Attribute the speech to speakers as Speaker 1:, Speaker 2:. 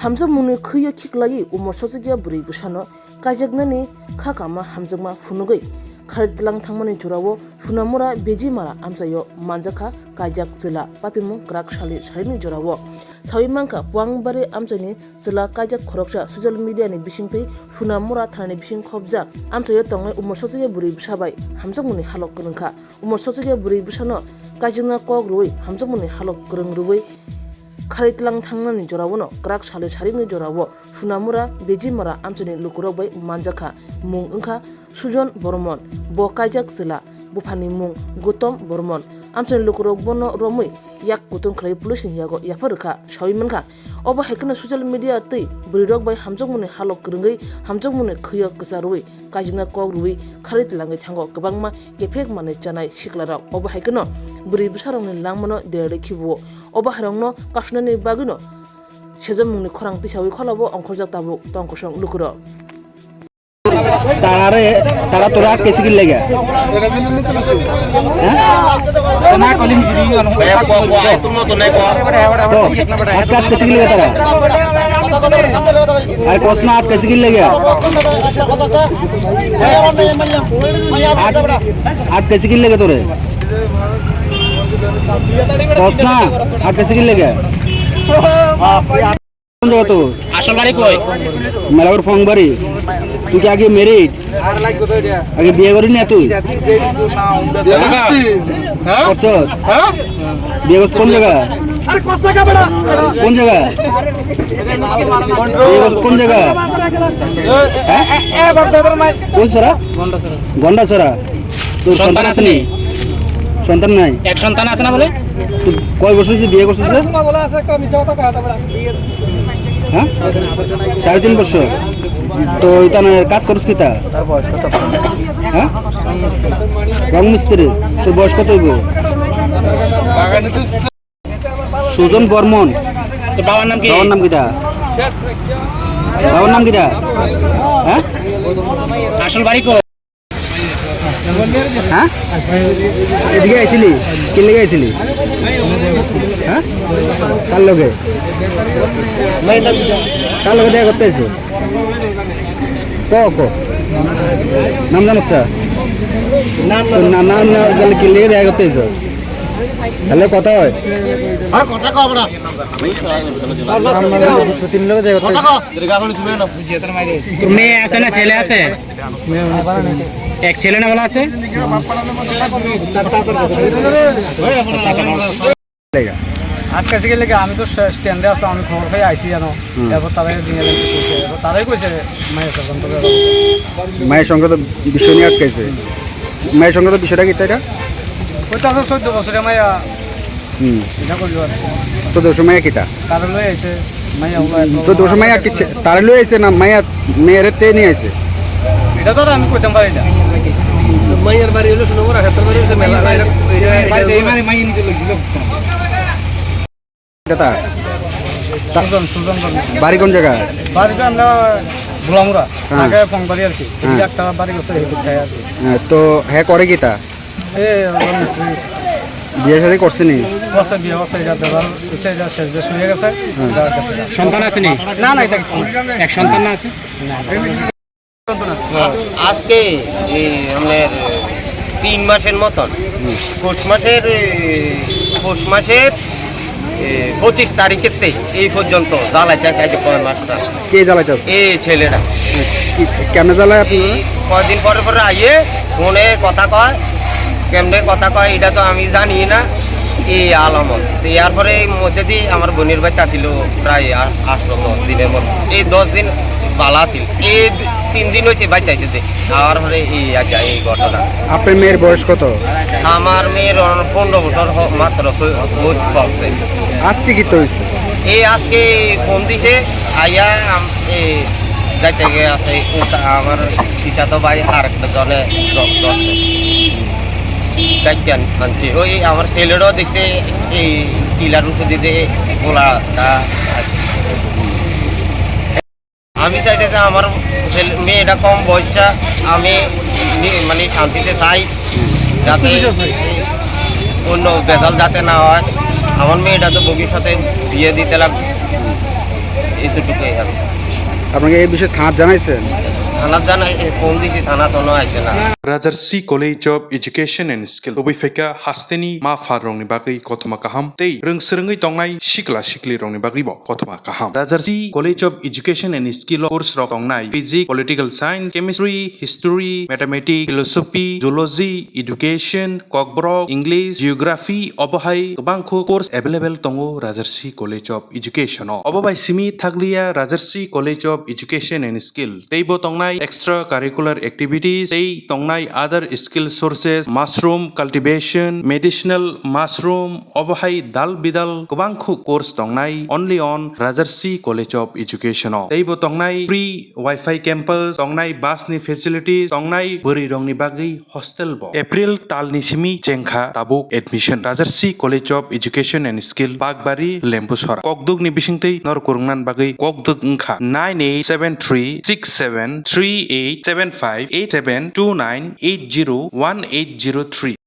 Speaker 1: Hamza muni khiya khiklai umor sosugia buri busano kajagnani khakama hamjangma funugai kharitlang thangmani jurawo sunamura bejimara amsayo manjaka kajak jila patimu krak shali sharini jurawo sawimangka puangbare amsani jila kajak khoroksa social media ni bisingtei sunamura thani bising khobja amsayo tongai umor sosugia buri busabai hamjangmuni halok krungkha umor sosugia buri busano kajingna kok rui hamjangmuni halok krung rui Kharitlang thangmani jorawono krak shali sharini jorawo sunamura bejimara amsani lukurokbai manjaka mung wngkha Sujon Bormon bo kajak jila bufani mung Gutom Bormon amsani lukurok bono romui yak kutung khlai police ni yago yafarka shawimankha obo haikna social media tei burirok bai hamjokmuni halok krungai hamjokmuni khiya ksarui kajina kok rui kharitlangai thango kwbangma gefek manai chanai siklarok obo haikno buri busarongni langmano dere khibo obo harongno kasnani bagino sejamungni khorang tisawi kholabo ongkhorjak tabuk tongkosong lukuro
Speaker 2: तारा तोरा कैसे गिर लेगा
Speaker 3: ना calling सीधी वाला
Speaker 2: तो आजका कैसे गिर लेगा तारा अरे कोसना आप कैसे गिर लेगा आप कैसे गिर लेगा तोरे कोसना आप कैसे गिर लेगा तो
Speaker 3: আসল বাড়ি কই
Speaker 2: মেলাগর ফং বাড়ি তুই কি আগে মেরিড আগে বিয়ে করি না তুই বিয়ে করছিস কোন জায়গা কোন জায়গা কোন জায়গা কোন সরা গন্ডা সরা তোর সন্তান আছে নি সন্তান নাই
Speaker 3: এক সন্তান আছে না বলে
Speaker 2: তুই কয় বছর বিয়ে করছিস হ্যাঁ 3.5 বছর তো এটা কাজ করছিস কিতা হ্যাঁ রং মিস্ত্রি তোর বয়স কত হইব সুজন বর্মন
Speaker 3: তোর বাবার নাম কি
Speaker 2: কিতা বাবার নাম কিতা হ্যাঁ
Speaker 3: আসল বাড়ি কই
Speaker 2: হ্যাঁ এদিকে আইছিলি কি লেগে আইছিলি হ্যাঁ কার লগে দেখা করতে আইছো ক নাম জানোচ্ছ নাম তাহলে কি লেগে দেখা করতে আইছো তাহলে কথা হয়
Speaker 3: তোর মেয়ে আছে না ছেলে আছে এক ছেলে না বলা আছে
Speaker 4: আজ কাছে গেলে আমি তো স্ট্যান্ডে আসতাম আমি খবর পেয়ে আইসি জানো এরপর তাদের তারাই কইছে
Speaker 2: মায়ের সঙ্গে তো বিষয় নিয়ে আটকাইছে মায়ের সঙ্গে তো বিষয়টা কি এটা
Speaker 4: ওই তো 14 বছরে মাইয়া এটা করলো
Speaker 2: তো 14 মাইয়া কিতা
Speaker 4: তারা লই আইছে মাইয়া
Speaker 2: তো 14 মাইয়া কি তারা লই আইছে না মাইয়া মেয়ের তে নিয়ে আইছে
Speaker 4: এটা তো আমি কইতাম পারি না মাইয়ার বাড়ি হলো সুনমরা হাতের বাড়ি হলো মেলা এই মানে মাইয়া নিতে লাগছিল
Speaker 2: কথা
Speaker 4: সুজন
Speaker 2: বাড়ি কোন জায়গা
Speaker 4: বাড়িতে আমরা গোলামুরা আগে ফংবাড়ি আর কি একটা বাড়ি করতে খায় আর কি
Speaker 2: তো হ্যাঁ করে কিটা বিয়ে শাদী করছে নি
Speaker 4: বছর বিয়ে বছর এটা দেওয়ার এটা শেষ বেশ হয়ে গেছে
Speaker 3: সন্তান আছে নি
Speaker 4: না না এটা
Speaker 3: এক সন্তান না আছে
Speaker 5: আজকে আমাদের 3 মাসের মতন পৌষ মাসের 25 তারিখের এই পর্যন্ত জ্বালাইতে চাইছে কয় মাসটা
Speaker 2: কে জ্বালাইতে
Speaker 5: এই ছেলেরা
Speaker 2: কেমনে জ্বালায় আপনি
Speaker 5: কয়দিন পরে পরে আইয়ে ফোনে কথা কয় কেমনে কথা কয় এটা তো আমি জানি না এই আলামত তো এরপরে এই মধ্যে দিয়ে আমার বোনের বাচ্চা ছিল প্রায় 8-10 দিনের মতো এই 10 দিন পালা ছিল এই 3 দিন হয়েছে বাচ্চা এসেছে আর পরে এই ঘটনা
Speaker 2: আপনার মেয়ের বয়স কত
Speaker 5: আমার মেয়ের 15 বছর মাত্র বলছে
Speaker 2: আজকে কি তো
Speaker 5: এই আজকে ফোন দিছে আইয়া যাইতে গিয়ে আছে আমার পিতা তো ভাই আর একটা জনে দায়িত্ব আনছে ওই আমার ছেলেরও দেখছে এই টিলার উপর দিতে গোলাটা আমি চাইতে যে আমার মেয়েটা কম বয়সটা আমি মানে শান্তিতে চাই যাতে অন্য বেজাল যাতে না হয় আমার মেয়েটা তো ভবিষ্যতে বিয়ে দিতে লাগবে এতটুকুই আর
Speaker 2: আপনাকে এই বিষয়ে থানা জানাইছেন?
Speaker 5: থানা জানাই ফোন দিছি, থানা তো আইছে না।
Speaker 6: Rajarsi College of Education and Skill Obifeka Hasteni Ma Farongni Bagi Kotoma Kaham Tei Rungsrengi Tongnai Shikla Shikli Rongni Bagi Bo Kotoma Kaham Rajarsi College of Education and Skill Course Rok Tongnai Physics, Political Science, Chemistry, History, Mathematics, Philosophy, Zoology, Education, Kokborok, English, Geography, Obohai Bangko Course Available Tongo Rajarsi College of Education Obobai Simi Thaglia Rajarsi College of Education and Skill Teibo Tongnai Extracurricular Activities Tei Tongnai other skill sources mushroom cultivation medicinal mushroom obahai dal bidal kubangkhu course tongnai only on Rajarsi College of Education teibo tongnai free wifi campus tongnai bus ni facilities tongnai buri rongni bagi hostel bo April talni simi chengkha tabuk admission Rajarsi College of Education and Skill Pagbari Lempusora kokduk ni bisingtei nor kurungnan bagi kokduk ngkha 98736738758729801803